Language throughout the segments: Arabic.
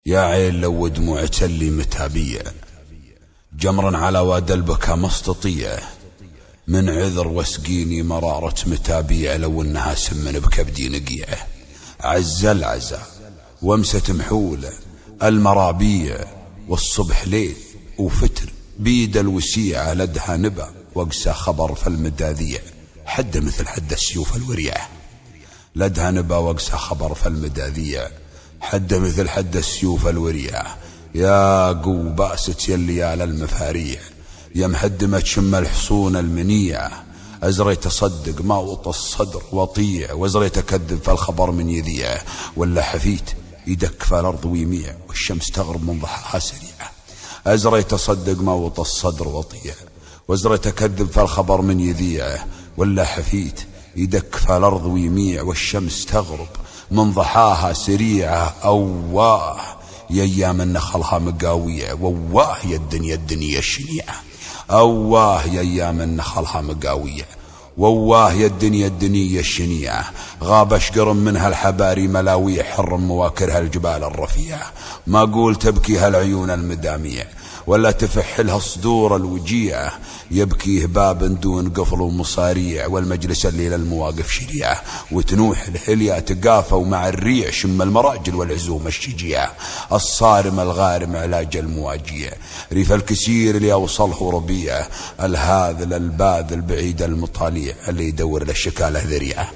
يا عين لو دموعك اللي متابية جمرا على واد البكا مستطية من عذر واسقيني مرارة متابية لو انها سمن بكبدي نقية عز العزا وامسة محولة المرابية والصبح ليل وفتر بيد الوسيعة لدها نبا واقسى خبر فالمداذية حد مثل حد السيوف الوريعة لدها نبا واقسى خبر فالمداذية حد مثل حد السيوف الوريعة يا قو بأست يليال المفاريع يا مهدمة شم الحصون المنيعة أزريت أصدق ما وطى الصدر وطيع وأزريت أكذب فالخبر من يذيع ولا حفيت يدك فالأرض ويميع والشمس تغرب من ضحاها سريعة أزريت أصدق ما وطى الصدر وطيع وأزريت أكذب فالخبر من يذيع ولا حفيت يدك فالأرض ويميع والشمس تغرب من ضحاها سريعة أواه يا أيام النخلها مقاوية وواه يا الدنيا الشنيعة أواه يا أيام النخلها مقاوية وواه يا الدنيا الشنيعة غاب أشقر منها الحباري ملاوية حرم مواكرها الجبال الرفيعة ما قول تبكي هالعيون المدامية ولا تفحلها الصدور الوجيعة يبكي هباب دون قفل ومصاريع والمجلس الليل المواقف شريعة وتنوح الهليا تقافة ومع الريع شم المراجل والعزوم الشجيعة الصارم الغارم علاج المواجيع ريف الكسير اللي أوصله ربيعة الهاذل الباذل بعيد المطاليع اللي يدور للشكالة ذريعة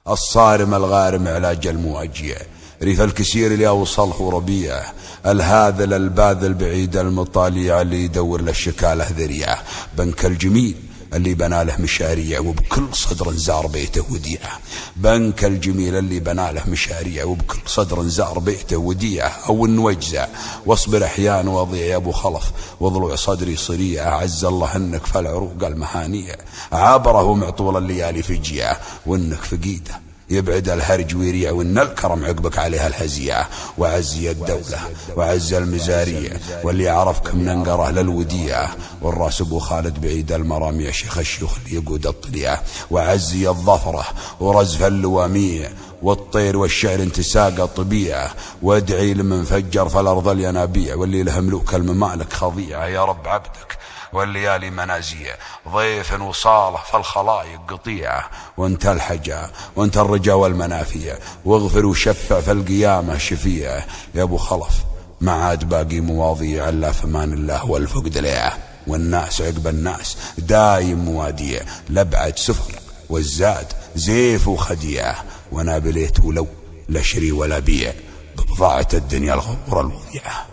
الصارم الغارم علاج المواجيع ريف الكسير اللي أوصله ربيعة الهاذل الباذل بعيد المطاليع اللي يدور للشكالة ذريعة بنك الجميل اللي بنى له مشاريع وبكل صدر زار بيته وديعة بنك الجميل اللي بنى له مشاريع وبكل صدر زار بيته وديعة أو النوجزع واصبر أحيان وضيع يا أبو خلف وضلوع صدري صريعة عز الله أنك فالعروق المهانية عابره معطول الليالي فجيعة وأنك فقيده يبعد الهرج ويريع وإن الكرم عقبك عليها الهزيعة وعزي الدولة وعز المزارية واللي عرفك من انقره للوديعة والراس ابو خالد بعيد المراميع شيخ الشيوخ اللي يقود الطليعة وعزي الظفرة ورزف اللواميع والطير والشعر انتساق طبيعة وادعي لمن فجر فالأرض الينابيع واللي له ملوك الممالك خضيعة يا رب عبدك والليالي منازية ضيف وصاله فالخلايق قطيعة وانت الحجا وانت الرجا والمنافية واغفر وشفع فالقيامة شفيعة يا ابو خلف ما عاد باقي مواضيع الا فمان الله والفقد ليعة والناس عقب الناس دايم مواديع لبعد سفر والزاد زيف وخديعة وانا بليت ولو لا شري ولا بيع ببضاعة الدنيا الغرور الوضيعة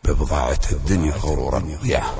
ببضاعة الدنيا الغرور الوضيعة